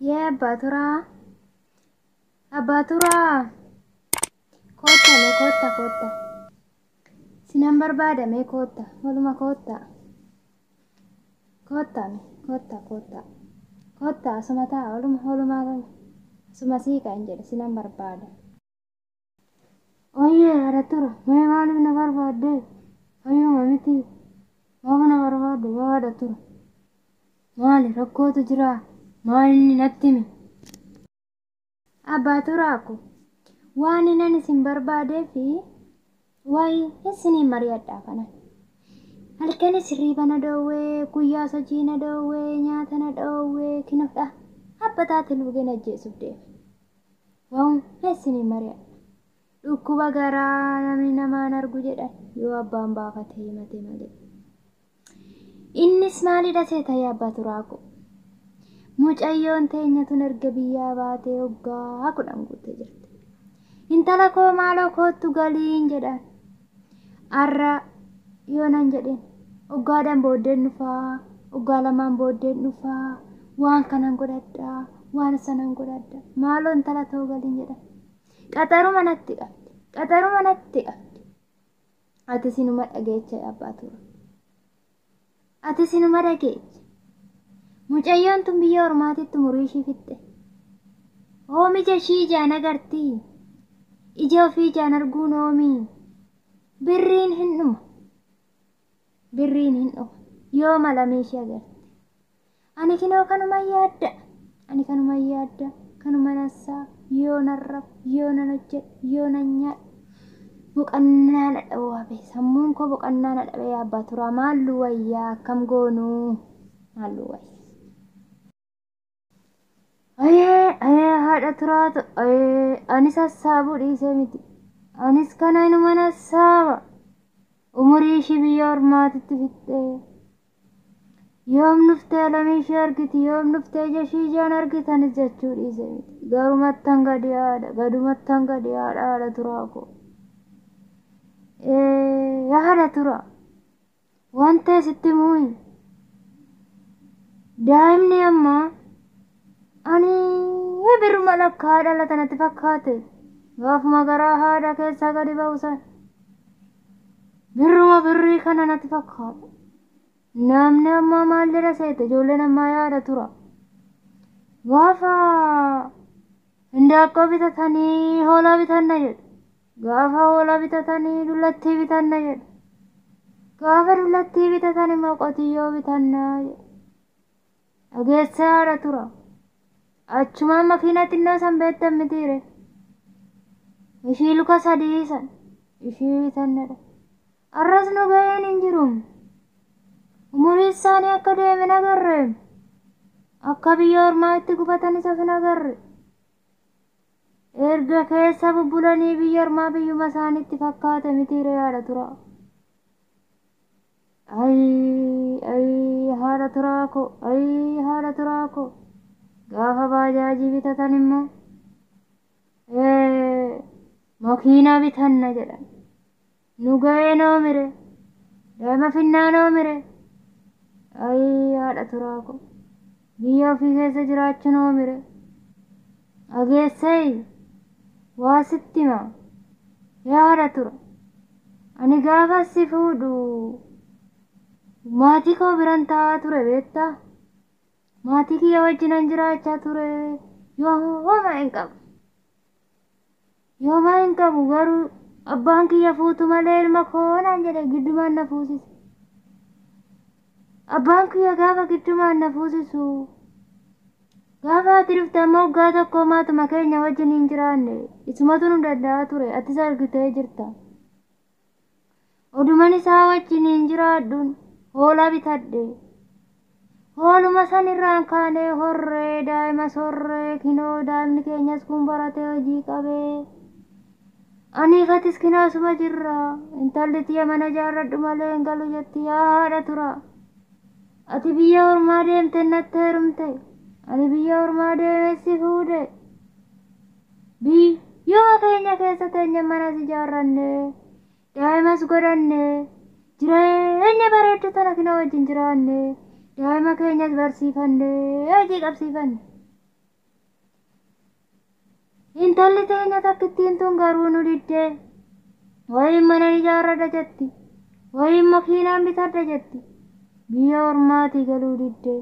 Yee abbaa turaa kotta mee kotta sinan barbaadame kotta waluma kotta asuma ta'a walumaa asuma siiqa hin jedhe sinan barbaada. Oyyee haadha tura mee maaliif na barbaadde fayyuma miti maaf na barbaadde yoo haadha tura maali rakkootu jira maali natti himi. Abbaa turaako waan inan isin barbaadee fi wayi isinii mari'adhaa kana halkanis hirriiba na dhoowwee guyyaa hojii na dhoowwee nyaata na dhoowwee kinofdha abbataati luugeen ajjeesuuf deema. Waan isinii mari'adha dhukkuba garaa namni namaan argu jedhan yoo abbaan baafatee himate malee. Innis maalidha seeta yaa abbaa turaako mucayyoon teenyatuun erga biyyaa baatee waggaa 10 guuttee jirti. Intala koo maaloo koottu galiin jedhan arra yoonan jedhin waggaadhaan booddeen dhufaa waggaa lamaan booddeen dhufaa waan kanan godhadhaa waan sanan godhadhaa maaloo intala ta'uu galiin jedhan qaxaruma natti qabdi. Ati sinuma dhageecha abbaa tura ati sinuma dhageecha mucayyoon tun biyya ormaatitti umurii ishii fixxe oomija ishii ijaan agartii ija ofii ijaan arguun oomii birriin hin dhuma yoo malamii ishii agarti. Ani kinoo kanuma yaadda kanuma nassaa yoo narraf yoo nan hojjedhu yoo nan nyaadhu boqannaa na dhabe sammuun koo boqannaa na dhabe yaa abbaa turaa maallu wayyaa akkam goonuu maallu wayyaa. Ayee haadha turaatu anis hassaabuu dhiisee miti anis kana inuma nassaaba umurii ishii biyya ormaatitti fixxee yoom nuftee lamii ishii argiti yoom nuftee ija ishii ijaan argitanis jechuu dhiisee miti gadumattan gadi haadha haadha turaako. Yaa haadha turaa wanta sitti muuyi daa'imni ammaa ani birruma lakkaa dhalata natti fakkaate gaafuma garaa haadha keessaa gadi ba'usan birrii kana natti fakkaata. Namni ammaa maal jedha seete ijoolleen ammaa yaada tura gaafa hindaaqqoo bitatanii hoolaa bitanna jedhu gaafa hoolaa bitatanii dullattii bitanna jedhu gaafa dullattii bitatanii immoo qotiyyoo bitanna jedhu dhageessa yaada tura. Achumaan makiina xinnoo san beektan mitiire ishii luka 3 san ishii bitannadha. Arras nu ga'een hin jiru umurii isaanii akka deemen agarre akka biyya ormaa itti gufatan isa fin agarre erga keessa bubbulanii biyya ormaa biyyuma isaaniitti fakkaate mitiire yaada tura. Haadha turaako gaafa baajaajii bitatan immoo makiinaa bitanna jedhan nu ga'ee noo mire daa'ima finnaa noo mire haadha turaako biyya ofii keessa jiraachuu noo mire dhageessee waa sitti himaa yaa haadha tura ani gaafa si fuudhu maatii koo biran taa'aa ture beektaa. Maatii kiyya wajjinan jiraachaa ture yooma hin qabu garuu abbaan kiyya fuutu malee ilma koonaan jedhe giddumaan na fuusise. Abbaan kiyya gaafa giddumaan na fuusisu gaafa ati dhufte ammoo waggaa tokko maatuma keenya wajjin hin jiraanne isumatu nu danda'a ture atis argitee jirta. Oduman isaa wajjin hin jiraadhuun hoolaa bitadhe. Hooluma san irraan kaanee horree daa'imas horree kinoo daa'imni keenyas kun baratee hojii qabee aniifatis kinoo suma jirra intalli tiyya mana jaarradhu malee hin galu jetti yaa haadha tura ati biyya ormaa deemte natti heerumte ani biyya ormaa deemessi fuudhe biyyuma keenya keessa teenya manas ijaarranne daa'imas godhanne jireenya bareeddu tana kinoo wajjin jiraanne daa'ima keenyas barsiifannee hojii qabsiifanne Intalli teenya takkittiin tun garuu nu diddee. Wayin mana ijaarradha jetti. Wayin makiinaan bitadha jetti. Biyya ormaatii galuu diddee.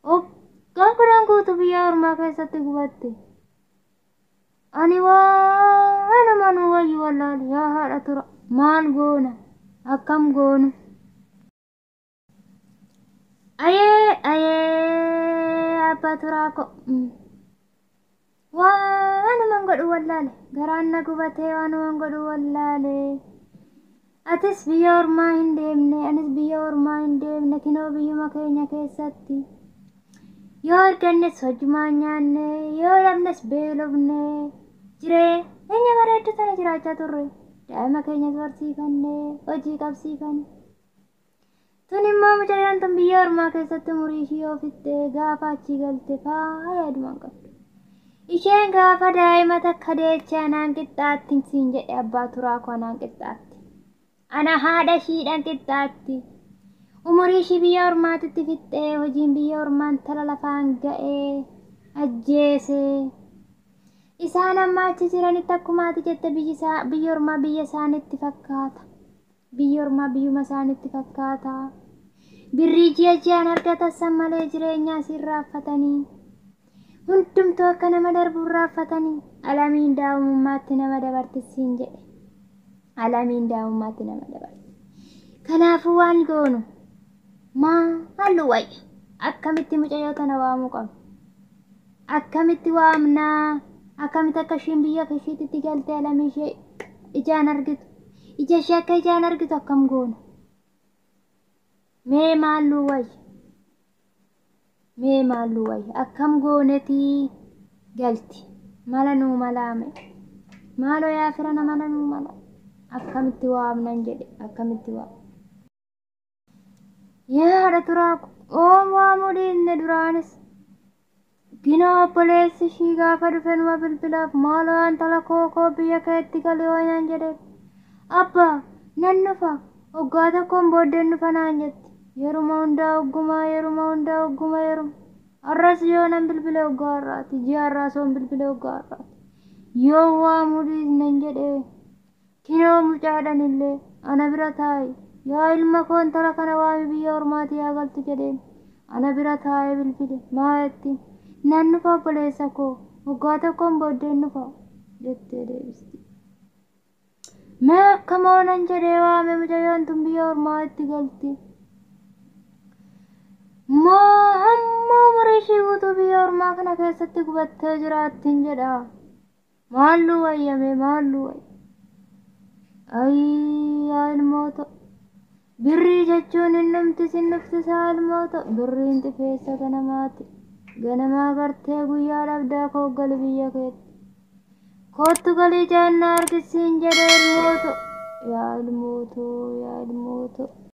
Waggaa 10 guutuu biyya ormaa keessatti gubatte. Ani waanuma nu wayyu wallaale yaa haadha tura. Maal goona? Akkam goonu? Ayee abbaa turaa ko. Waanuman godhu wallaale. Garaan na gubatee waanuman godhu wallaale. Atis biyya ormaa hin deemne, anis biyya ormaa hin deemne, kinoo biyyuma keenya keessatti. Yoo argannes hojumaan nyaanne, yoo dhabnes beelofne. Jireenya bareedduu sana jiraachaa turre. Daa'ima keenyas barsiifanne, hojii qabsiifanne. Tun immoo mucayyaan tun biyya ormaa keessatti umurii ishii ofittee gaafa achii galte faaya adumaan qabdu. Isheen gaafa daa'ima takka deecha anaan qixxaatti siin jedhe abbaa turaa koo anaan qixxaatti. Ana haadha ishiidhaan qixxaatti. Umurii ishii biyya ormaatitti fixxee hojiin biyya ormaan tala lafaan ga'ee ajjeesee. Isaan amma achi jiranitti akkumaati jette biyya ormaa biyya isaanitti fakkaata. Biyya ormaa biyyuma isaanitti fakkaata. Birrii ji'aan argatan malee jireenyaa asiin raaffatanii. Hundumtuu akka nama darbuun raaffatanii. Alamiin daa'imummaatti nama dabartisiin jedhe. Alamiin daa'imummaatti nama dabarte. Kanaafuu waan goonu maallu wayya? Akkamitti mucayyoo tana waamuu qabna? Akkamitti waamnaa? Akkamitti akka ishiin biyya ishiitti galtee alamii ishee ijaan argitu? Ija ishee akka ijaan argitu akkam goona? Mee maallu wayya? Mee maallu wayya? Akkam goonetii galti? Mala nuu malaame. Maaloo yaa firana mala nuu mala. Akkamitti waamnan jedhe akkamitti waamna? Yaa haadha turaa ko waamuu dhiisne duraanis. Ginoo obboleessi ishii gaafa dhufe numa bilbilaaf maaloo intala koo biyya keetti galee hoonaan jedheef. Abbaa nan dhufa waggaa tokkoon booddeen dhufa naan jetti. Yeruma hundaa ogguma. Arras yoo nan bilbile waggaa har'aati. Ji'a har'aa soon bilbile waggaa har'aati. Yoo waamuu dhiisnen jedhee. Kinoo mucaadhaan illee ana bira taa'i. Yaa ilma koo intala kana waami biyya ormaatii yaa galtu jedheen. Ana bira taa'ee bilbile maa jetti? Nan dhufa obboleessa koo waggaa tokkoon booddeen dhufa jettee deebisti. Mee akkamoonan jedhee waame mucayyoon tun biyya ormaatti galti. Moo hamma umurii ishii guutuu biyya ormaa kana keessatti gubattee jiraattiin jedha. Maallu wayyame maallu wayya? Yaa ilmoota. Birrii jechuun hin dhumti sin dhuftisaa ilmoota. Birriin xifeessa ganamaati. Ganamaa gartee guyyaa dhabdaa koo gali biyya keetti. Kottu galii jaannaa argisiin jedhee ilmooto. Yaa ilmooto.